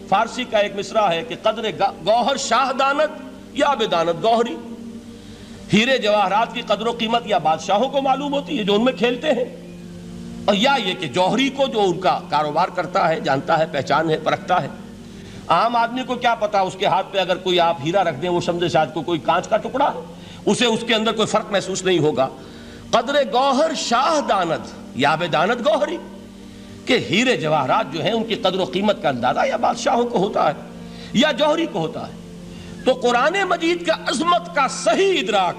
فارسی کا ایک مصرع ہے کہ قدر گوہر شاہ دانت یا بدانت گوہری، ہیرے جواہرات کی قدر و قیمت یا بادشاہوں کو معلوم ہوتی ہے جو ان میں کھیلتے ہیں، اور یا یہ کہ جوہری کو جو ان کا کاروبار کرتا ہے، جانتا ہے، پہچان ہے، پرکھتا ہے۔ عام آدمی کو کیا پتا، اس کے ہاتھ پہ اگر کوئی آپ ہیرا رکھ دیں وہ سمجھے شاید کوئی کانچ کا ٹکڑا ہے، اسے اس کے اندر کوئی فرق محسوس نہیں ہوگا۔ قدر گوہر شاہ دانت یا بدانت گوہری، کہ ہیرے جواہرات جو ہیں ان کی قدر و قیمت کا اندازہ یا بادشاہوں کو ہوتا ہے یا جوہری کو ہوتا ہے۔ تو قرآن مجید کا عظمت کا صحیح ادراک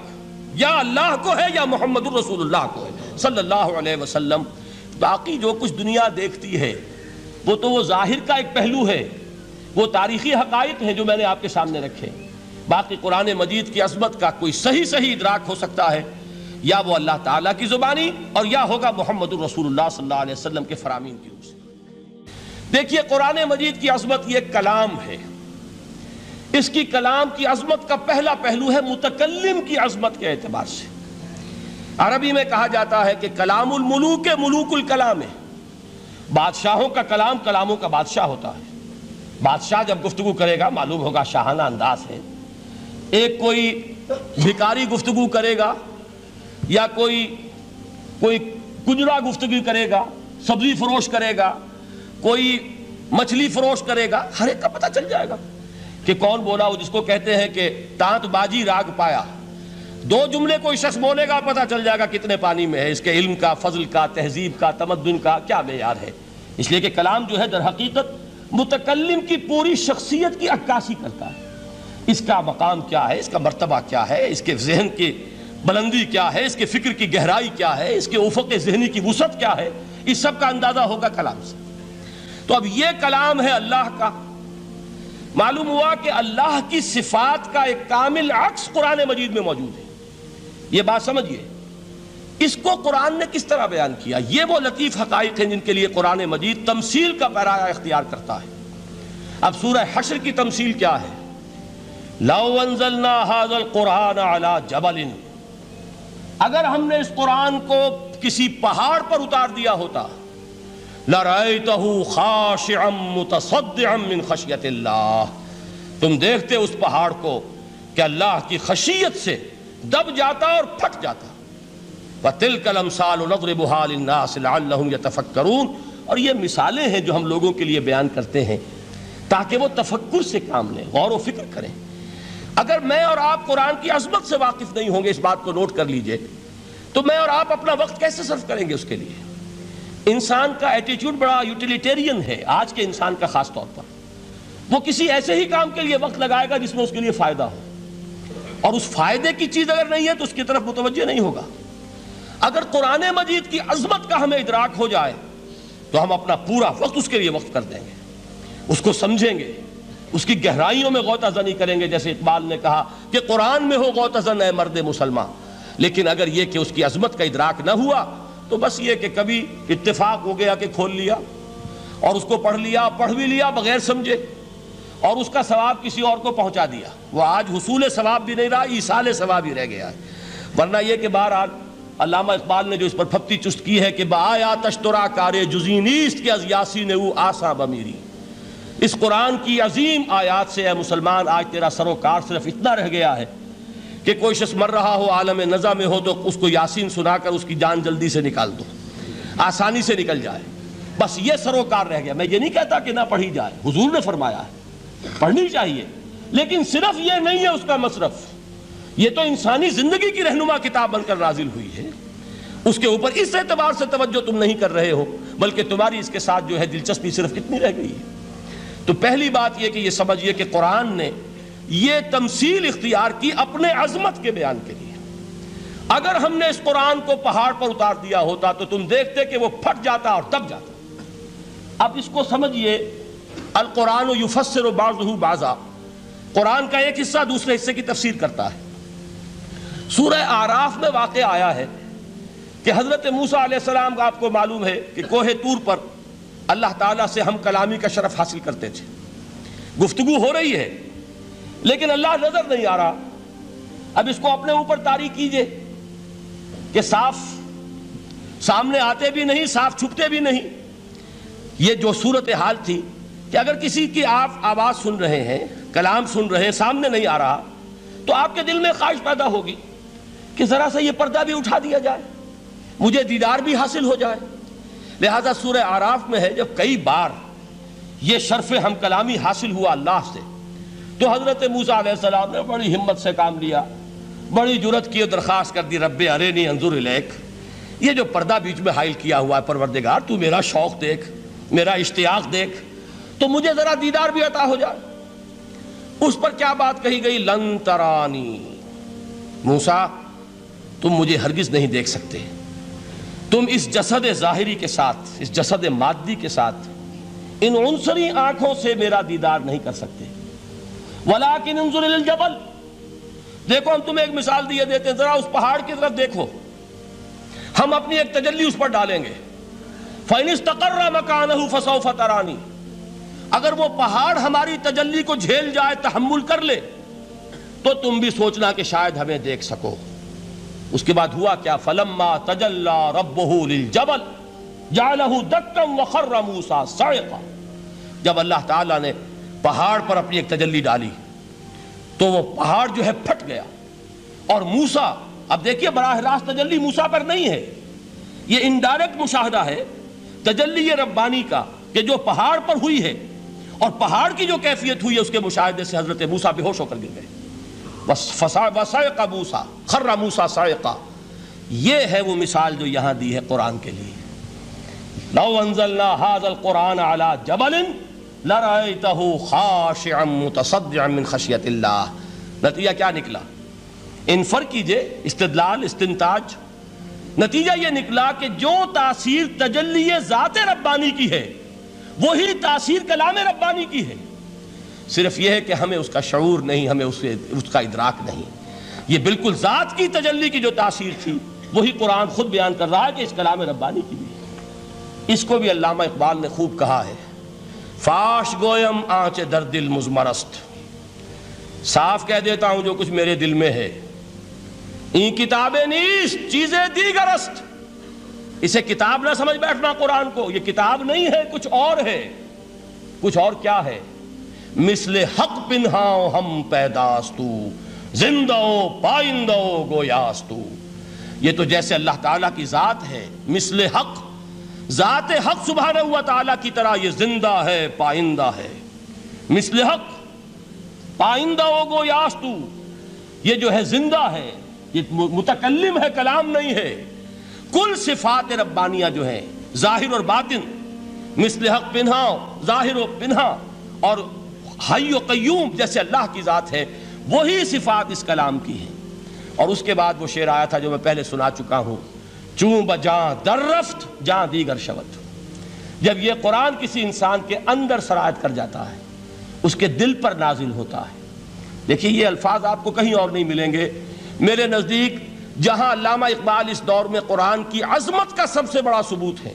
یا اللہ کو ہے یا محمد الرسول اللہ کو ہے صلی اللہ علیہ وسلم۔ باقی جو کچھ دنیا دیکھتی ہے وہ تو وہ ظاہر کا ایک پہلو ہے، وہ تاریخی حقائق ہیں جو میں نے آپ کے سامنے رکھے۔ باقی قرآن مجید کی عظمت کا کوئی صحیح ادراک ہو سکتا ہے یا وہ اللہ تعالیٰ کی زبانی اور یا ہوگا محمد الرسول اللہ صلی اللہ علیہ وسلم کے فرامین کی روح سے۔ دیکھیے قرآن مجید کی عظمت یہ کلام ہے، اس کی کلام کی عظمت کا پہلا پہلو ہے متکلم کی عظمت کے اعتبار سے۔ عربی میں کہا جاتا ہے کہ کلام الملوک ملوک الکلام ہے، بادشاہوں کا کلام کلاموں کا بادشاہ ہوتا ہے۔ بادشاہ جب گفتگو کرے گا معلوم ہوگا شاہانہ انداز ہے، ایک کوئی بھکاری گفتگو کرے گا یا کوئی کجرا گفتگو کرے گا، سبزی فروش کرے گا، کوئی مچھلی فروش کرے گا، ہر ایک کا پتہ چل جائے گا کہ کون بولا، وہ جس کو کہتے ہیں کہ تانت باجی راگ پایا۔ دو جملے کوئی شخص بولے گا پتہ چل جائے گا کتنے پانی میں ہے، اس کے علم کا، فضل کا، تہذیب کا، تمدن کا کیا معیار ہے۔ اس لیے کہ کلام جو ہے در حقیقت متکلم کی پوری شخصیت کی عکاسی کرتا ہے، اس کا مقام کیا ہے، اس کا مرتبہ کیا ہے، اس کے ذہن کی بلندی کیا ہے، اس کے فکر کی گہرائی کیا ہے، اس کے افق ذہنی کی وسعت کیا ہے، اس سب کا اندازہ ہوگا کلام سے۔ تو اب یہ کلام ہے اللہ کا۔ معلوم ہوا کہ اللہ کی صفات کا ایک کامل عکس قرآن مجید میں موجود ہے۔ یہ بات سمجھیے، اس کو قرآن نے کس طرح بیان کیا، یہ وہ لطیف حقائق ہیں جن کے لیے قرآن مجید تمثیل کا پیرایا اختیار کرتا ہے۔ اب سورہ حشر کی تمثیل کیا ہے؟ لَوْ أَنزَلْنَا هَذَا الْقُرْآنَ عَلَى جَبَلٍ، اگر ہم نے اس قرآن کو کسی پہاڑ پر اتار دیا ہوتا، لَرَأَيْتَهُ خَاشِعًا مُتَصَدِّعًا مِّنْ خَشْيَةِ اللَّهِ، تم دیکھتے اس پہاڑ کو کہ اللہ کی خشیت سے دب جاتا اور پھٹ جاتا۔ وَتِلْكَ الْأَمْثَالُ نَضْرِبُهَا لِلنَّاسِ لَعَلَّهُمْ يَتَفَكَّرُونَ، اور یہ مثالیں ہیں جو ہم لوگوں کے لیے بیان کرتے ہیں تاکہ وہ تفکر سے کام لیں، غور و فکر کریں۔ اگر میں اور آپ قرآن کی عظمت سے واقف نہیں ہوں گے، اس بات کو نوٹ کر لیجئے، تو میں اور آپ اپنا وقت کیسے صرف کریں گے اس کے لیے؟ انسان کا ایٹیٹیوڈ بڑا یوٹیلیٹیرین ہے آج کے انسان کا، خاص طور پر وہ کسی ایسے ہی کام کے لیے وقت لگائے گا جس میں اس کے لیے فائدہ ہو، اور اس فائدے کی چیز اگر نہیں ہے تو اس کی طرف متوجہ نہیں ہوگا۔ اگر قرآن مجید کی عظمت کا ہمیں ادراک ہو جائے تو ہم اپنا پورا وقت اس کے لیے وقف کر دیں گے، اس کو سمجھیں گے، اس کی گہرائیوں میں غوطہ زنی کریں گے، جیسے اقبال نے کہا کہ قرآن میں ہو غوطہ زن اے مرد مسلمان۔ لیکن اگر یہ کہ اس کی عظمت کا ادراک نہ ہوا تو بس یہ کہ کبھی اتفاق ہو گیا کہ کھول لیا اور اس کو پڑھ لیا، پڑھ بھی لیا بغیر سمجھے، اور اس کا ثواب کسی اور کو پہنچا دیا، وہ آج حصول ثواب بھی نہیں رہا، ایصال ثواب ہی رہ گیا ہے۔ ورنہ یہ کہ بہرحال علامہ اقبال نے جو اس پر پھپتی چست کی ہے کہ بآیا تشترا کارے جزی نیست کہ از یاسین او آسا بمیری، اس قرآن کی عظیم آیات سے اے مسلمان آج تیرا سروکار صرف اتنا رہ گیا ہے کہ کوئی شخص مر رہا ہو، عالم نزع میں ہو، تو اس کو یاسین سنا کر اس کی جان جلدی سے نکال دو، آسانی سے نکل جائے، بس یہ سروکار رہ گیا۔ میں یہ نہیں کہتا کہ نہ پڑھی جائے، حضور نے فرمایا ہے پڑھنی چاہیے، لیکن صرف یہ نہیں ہے اس کا مصرف، یہ تو انسانی زندگی کی رہنما کتاب بن کر نازل ہوئی ہے، اس کے اوپر اس اعتبار سے توجہ تم نہیں کر رہے ہو، بلکہ تمہاری اس کے ساتھ جو ہے دلچسپی صرف کتنی رہ گئی ہے۔ تو پہلی بات یہ کہ یہ سمجھیے کہ قرآن نے یہ تمثیل اختیار کی اپنے عظمت کے بیان کے لیے۔ اگر ہم نے اس قرآن کو پہاڑ پر اتار دیا ہوتا تو تم دیکھتے کہ وہ پھٹ جاتا اور دب جاتا۔ اب اس کو سمجھیے، القرآن یفسر بعضہ بعضا، قرآن کا ایک حصہ دوسرے حصے کی تفسیر کرتا ہے۔ سورہ اعراف میں واقع آیا ہے کہ حضرت موسیٰ علیہ السلام کا آپ کو معلوم ہے کہ کوہ طور پر اللہ تعالیٰ سے ہم کلامی کا شرف حاصل کرتے تھے، گفتگو ہو رہی ہے لیکن اللہ نظر نہیں آ رہا۔ اب اس کو اپنے اوپر طاری کیجئے کہ صاف سامنے آتے بھی نہیں، صاف چھپتے بھی نہیں۔ یہ جو صورتحال تھی کہ اگر کسی کی آپ آواز سن رہے ہیں، کلام سن رہے ہیں، سامنے نہیں آ رہا، تو آپ کے دل میں خواہش پیدا ہوگی کہ ذرا سا یہ پردہ بھی اٹھا دیا جائے، مجھے دیدار بھی حاصل ہو جائے۔ لہذا سورہ اعراف میں ہے جب کئی بار یہ شرف ہم کلامی حاصل ہوا اللہ سے، تو حضرت موسیٰ علیہ السلام نے بڑی ہمت سے کام لیا، بڑی جرت کی درخواست کر دی، رب ارنی انظر الیک، یہ جو پردہ بیچ میں حائل کیا ہوا ہے پروردگار، تو میرا شوق دیکھ، میرا اشتیاق دیکھ، تو مجھے ذرا دیدار بھی عطا ہو جائے۔ اس پر کیا بات کہی گئی؟ لن ترانی، موسیٰ تم مجھے ہرگز نہیں دیکھ سکتے، تم اس جسد ظاہری کے ساتھ، اس جسد مادی کے ساتھ، ان عنصری آنکھوں سے میرا دیدار نہیں کر سکتے۔ ولیکن انظر الی الجبل، دیکھو ہم تمہیں ایک مثال دیے دیتے ہیں، ذرا اس پہاڑ کی طرف دیکھو، ہم اپنی ایک تجلی اس پر ڈالیں گے۔ فَإِنِ اسْتَقَرَّ مَكَانَهُ فَسَوْفَ تَرَانِي، اگر وہ پہاڑ ہماری تجلی کو جھیل جائے، تحمل کر لے، تو تم بھی سوچنا کہ شاید ہمیں دیکھ سکو۔ اس کے بعد ہوا کیا؟ فَلَمَّا تَجَلَّى رَبُّهُ لِلْجَبَلِ جَعَلَهُ دَكًّا وَخَرَّ مُوسَىٰ صَعِقًا، جب اللہ تعالیٰ نے پہاڑ پر اپنی ایک تجلی ڈالی تو وہ پہاڑ جو ہے پھٹ گیا، اور موسیٰ، اب دیکھیے براہ راست تجلی موسیٰ پر نہیں ہے، یہ انڈائریکٹ مشاہدہ ہے تجلی ربانی کا، کہ جو پہاڑ پر ہوئی ہے اور پہاڑ کی جو کیفیت ہوئی ہے اس کے مشاہدے سے حضرت موسیٰ بے ہوش ہو کر گر گئے۔ وَصَعِقَ مُوسَىٰ خَرَّ مُوسَىٰ صَعِقًا، یہ ہے وہ مثال جو یہاں دی ہے قرآن کے لیے۔ لَوْ أَنزَلْنَا هَذَا الْقُرْآنَ عَلَىٰ جَبَلٍ لَرَأَيْتَهُ خَاشِعًا مُتَصَدِّعًا مِّنْ خَشْيَةِ اللَّهِ۔ نتیجہ کیا نکلا؟ انفر کیجئے، استدلال، استنتاج، نتیجہ یہ نکلا کہ جو تاثیر تجلی ذات ربانی کی ہے وہی تاثیر کلام ربانی کی ہے، صرف یہ ہے کہ ہمیں اس کا شعور نہیں، ہمیں اس کا ادراک نہیں۔ یہ بالکل ذات کی تجلی کی جو تاثیر تھی وہی قرآن خود بیان کر رہا ہے کہ اس کلام ربانی کی بھی ہے۔ اس کو بھی علامہ اقبال نے خوب کہا ہے، فاش گویم آنچ در دل مزمرست، صاف کہہ دیتا ہوں جو کچھ میرے دل میں ہے، این کتابیں نیست چیزیں دیگر است، اسے کتاب نہ سمجھ بیٹھنا قرآن کو، یہ کتاب نہیں ہے، کچھ اور ہے۔ کچھ اور کیا ہے؟ مثل حق پنہاؤ ہم پیداستو، زندہ پائندہ گویاستو، یہ تو جیسے اللہ تعالیٰ کی ذات ہے، مثل حق، ذات حق سبحانہ و تعالیٰ کی طرح یہ زندہ ہے، پائندہ ہے۔ مثل حق، پائندہ گویاستو، یہ جو ہے زندہ ہے، یہ متکلم ہے، کلام نہیں ہے۔ کل صفات ربانیہ جو ہیں ظاہر اور باطن، مثل حق پنہا، ظاہر و پنہا، اور حی و قیوم جیسے اللہ کی ذات ہے، وہی صفات اس کلام کی ہیں۔ اور اس کے بعد وہ شعر آیا تھا جو میں پہلے سنا چکا ہوں، چوں بجاں در رفت جاں دیگر شود، جب یہ قرآن کسی انسان کے اندر سرایت کر جاتا ہے، اس کے دل پر نازل ہوتا ہے۔ دیکھیے یہ الفاظ آپ کو کہیں اور نہیں ملیں گے۔ میرے نزدیک جہاں علامہ اقبال اس دور میں قرآن کی عظمت کا سب سے بڑا ثبوت ہے،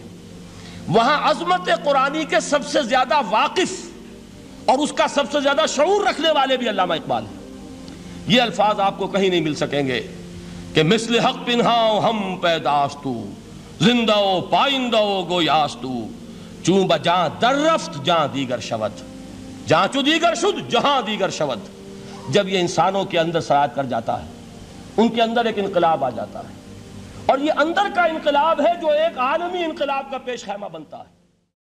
وہاں عظمت قرآنی کے سب سے زیادہ واقف اور اس کا سب سے زیادہ شعور رکھنے والے بھی علامہ اقبال ہیں۔ یہ الفاظ آپ کو کہیں نہیں مل سکیں گے کہ مثل حق پنہاؤ ہم پیداستو، زندہ پائندہ گویاستو، چوں بجاں در رفت جہاں دیگر شود، جہاں چو دیگر شد جہاں دیگر شود۔ جب یہ انسانوں کے اندر سرایت کر جاتا ہے، ان کے اندر ایک انقلاب آ جاتا ہے، اور یہ اندر کا انقلاب ہے جو ایک عالمی انقلاب کا پیش خیمہ بنتا ہے۔